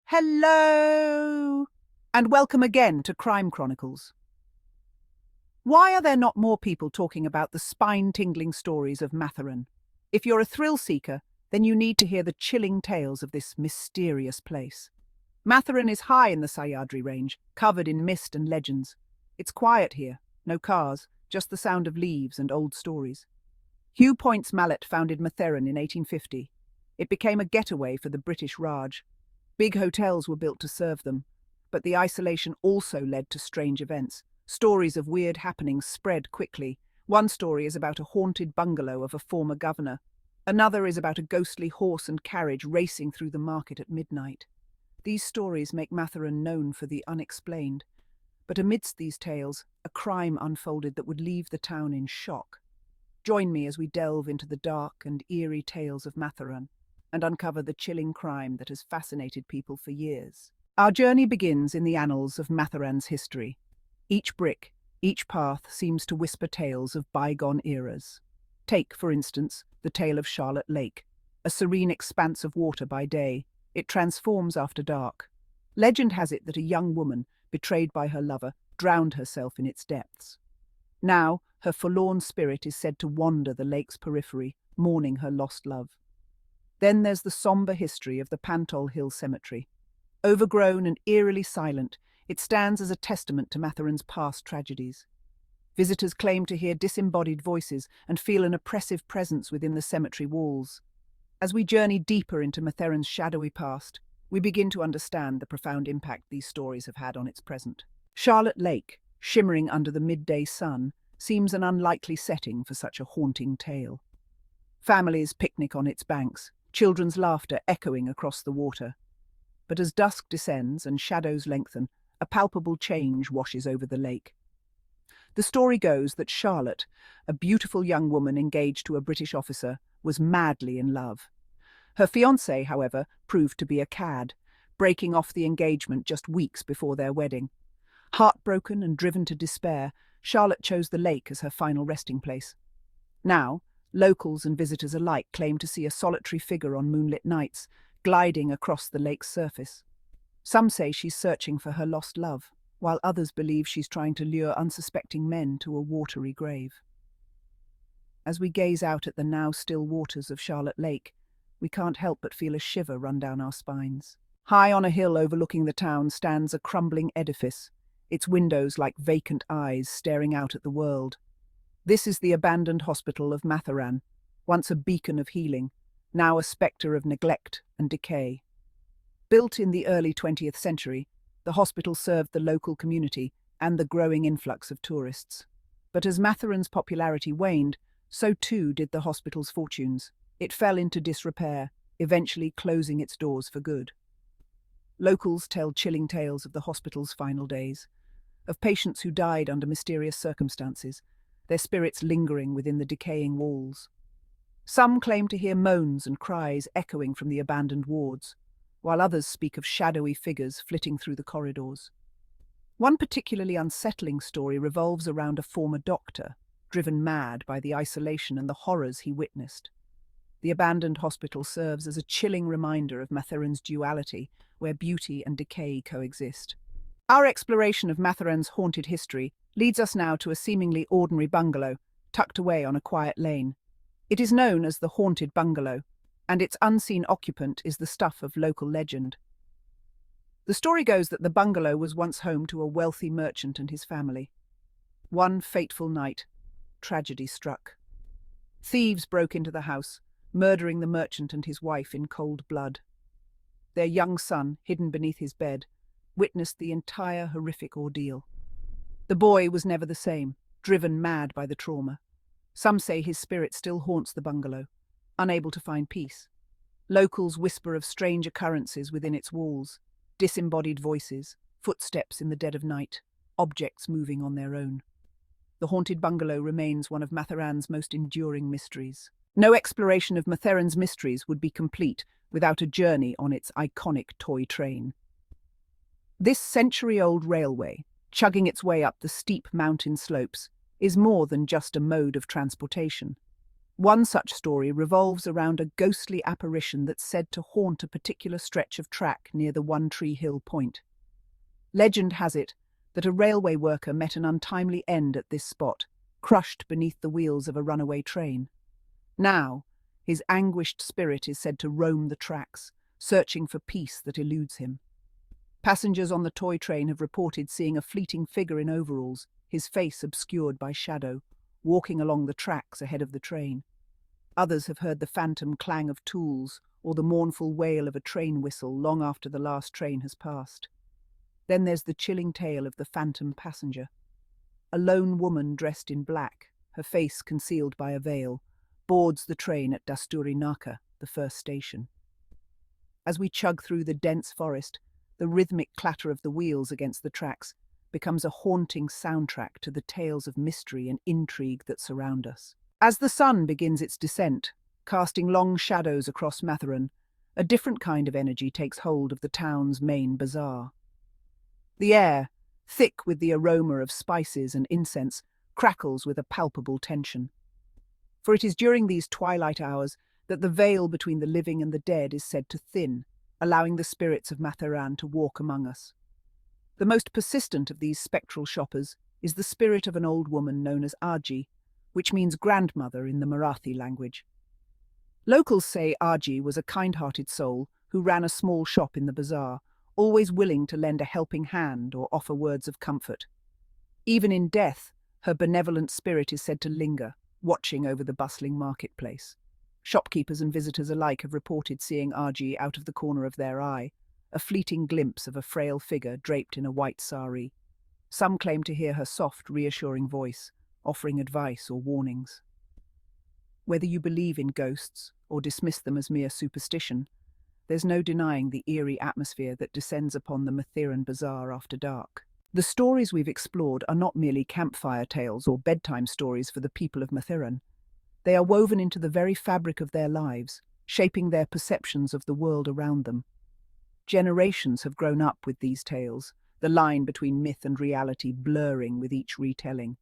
Hello, and welcome again to Crime Chronicles. Why are there not more people talking about the spine-tingling stories of Matheran? If you're a thrill seeker, then you need to hear the chilling tales of this mysterious place. Matheran is high in the Sayadri range, covered in mist and legends. It's quiet here, no cars, just the sound of leaves and old stories. Hugh Point's mallet founded Matheran in 1850. It became a getaway for the British Raj. Big hotels were built to serve them, but the isolation also led to strange events. Stories of weird happenings spread quickly. One story is about a haunted bungalow of a former governor. Another is about a ghostly horse and carriage racing through the market at midnight. These stories make Matheran known for the unexplained. But amidst these tales, a crime unfolded that would leave the town in shock. Join me as we delve into the dark and eerie tales of Matheran and uncover the chilling crime that has fascinated people for years. Our journey begins in the annals of Matheran's history. Each brick, each path seems to whisper tales of bygone eras. Take, for instance, the tale of Charlotte Lake, a serene expanse of water by day. It transforms after dark. Legend has it that a young woman, betrayed by her lover, drowned herself in its depths. Now, her forlorn spirit is said to wander the lake's periphery, mourning her lost love. Then there's the sombre history of the Pantol Hill Cemetery. Overgrown and eerily silent, it stands as a testament to Matheran's past tragedies. Visitors claim to hear disembodied voices and feel an oppressive presence within the cemetery walls. As we journey deeper into Matheran's shadowy past, we begin to understand the profound impact these stories have had on its present. Charlotte Lake, shimmering under the midday sun, seems an unlikely setting for such a haunting tale. Families picnic on its banks, children's laughter echoing across the water. But as dusk descends and shadows lengthen, a palpable change washes over the lake. The story goes that Charlotte, a beautiful young woman engaged to a British officer, was madly in love. Her fiancé, however, proved to be a cad, breaking off the engagement just weeks before their wedding. Heartbroken and driven to despair, Charlotte chose the lake as her final resting place. Now, locals and visitors alike claim to see a solitary figure on moonlit nights, gliding across the lake's surface. Some say she's searching for her lost love, while others believe she's trying to lure unsuspecting men to a watery grave. As we gaze out at the now still waters of Charlotte Lake, we can't help but feel a shiver run down our spines. High on a hill overlooking the town stands a crumbling edifice, its windows like vacant eyes staring out at the world. This is the abandoned hospital of Matheran, once a beacon of healing, now a spectre of neglect and decay. Built in the early 20th century, the hospital served the local community and the growing influx of tourists. But as Matheran's popularity waned, so too did the hospital's fortunes. It fell into disrepair, eventually closing its doors for good. Locals tell chilling tales of the hospital's final days, of patients who died under mysterious circumstances, their spirits lingering within the decaying walls. Some claim to hear moans and cries echoing from the abandoned wards, while others speak of shadowy figures flitting through the corridors. One particularly unsettling story revolves around a former doctor, driven mad by the isolation and the horrors he witnessed. The abandoned hospital serves as a chilling reminder of Matheran's duality, where beauty and decay coexist. Our exploration of Matheran's haunted history leads us now to a seemingly ordinary bungalow, tucked away on a quiet lane. It is known as the Haunted Bungalow, and its unseen occupant is the stuff of local legend. The story goes that the bungalow was once home to a wealthy merchant and his family. One fateful night, tragedy struck. Thieves broke into the house, murdering the merchant and his wife in cold blood. Their young son, hidden beneath his bed, witnessed the entire horrific ordeal. The boy was never the same, driven mad by the trauma. Some say his spirit still haunts the bungalow, unable to find peace. Locals whisper of strange occurrences within its walls, disembodied voices, footsteps in the dead of night, objects moving on their own. The haunted bungalow remains one of Matheran's most enduring mysteries. No exploration of Matheran's mysteries would be complete without a journey on its iconic toy train. This century-old railway, chugging its way up the steep mountain slopes, is more than just a mode of transportation. One such story revolves around a ghostly apparition that's said to haunt a particular stretch of track near the One Tree Hill point. Legend has it that a railway worker met an untimely end at this spot, crushed beneath the wheels of a runaway train. Now, his anguished spirit is said to roam the tracks, searching for peace that eludes him. Passengers on the toy train have reported seeing a fleeting figure in overalls, his face obscured by shadow, walking along the tracks ahead of the train. Others have heard the phantom clang of tools or the mournful wail of a train whistle long after the last train has passed. Then there's the chilling tale of the phantom passenger. A lone woman dressed in black, her face concealed by a veil, boards the train at Dasturi Naka, the first station. As we chug through the dense forest, the rhythmic clatter of the wheels against the tracks becomes a haunting soundtrack to the tales of mystery and intrigue that surround us. As the sun begins its descent, casting long shadows across Matheran, a different kind of energy takes hold of the town's main bazaar. The air, thick with the aroma of spices and incense, crackles with a palpable tension. For it is during these twilight hours that the veil between the living and the dead is said to thin, allowing the spirits of Matheran to walk among us. The most persistent of these spectral shoppers is the spirit of an old woman known as Aji, which means grandmother in the Marathi language. Locals say Aji was a kind-hearted soul who ran a small shop in the bazaar, always willing to lend a helping hand or offer words of comfort. Even in death, her benevolent spirit is said to linger, watching over the bustling marketplace. Shopkeepers and visitors alike have reported seeing Aji out of the corner of their eye, a fleeting glimpse of a frail figure draped in a white sari. Some claim to hear her soft, reassuring voice, offering advice or warnings. Whether you believe in ghosts or dismiss them as mere superstition, there's no denying the eerie atmosphere that descends upon the Matheran Bazaar after dark. The stories we've explored are not merely campfire tales or bedtime stories for the people of Matheran. They are woven into the very fabric of their lives, shaping their perceptions of the world around them. Generations have grown up with these tales, the line between myth and reality blurring with each retelling.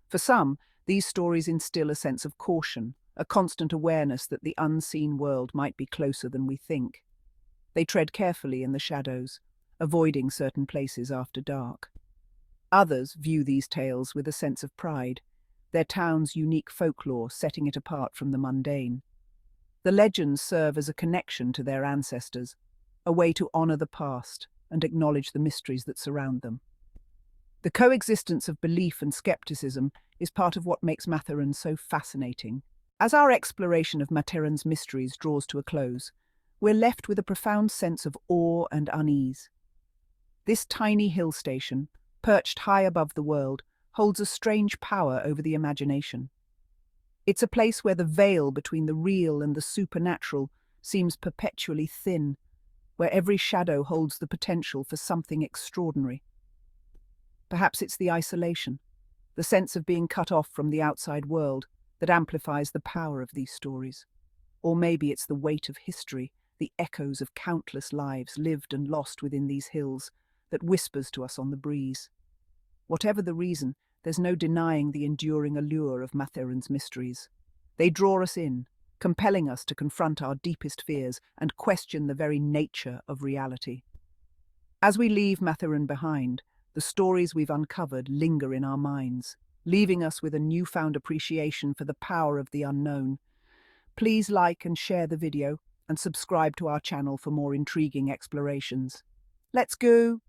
For some, these stories instill a sense of caution, a constant awareness that the unseen world might be closer than we think. They tread carefully in the shadows, avoiding certain places after dark. Others view these tales with a sense of pride, their town's unique folklore setting it apart from the mundane. The legends serve as a connection to their ancestors, a way to honor the past and acknowledge the mysteries that surround them. The coexistence of belief and skepticism is part of what makes Matheran so fascinating. As our exploration of Matheran's mysteries draws to a close, we're left with a profound sense of awe and unease. This tiny hill station, perched high above the world, holds a strange power over the imagination. It's a place where the veil between the real and the supernatural seems perpetually thin, where every shadow holds the potential for something extraordinary. Perhaps it's the isolation, the sense of being cut off from the outside world, that amplifies the power of these stories. Or maybe it's the weight of history, the echoes of countless lives lived and lost within these hills, that whispers to us on the breeze. Whatever the reason, there's no denying the enduring allure of Matheran's mysteries. They draw us in, compelling us to confront our deepest fears and question the very nature of reality. As we leave Matheran behind, the stories we've uncovered linger in our minds, leaving us with a newfound appreciation for the power of the unknown. Please like and share the video and subscribe to our channel for more intriguing explorations. Let's go!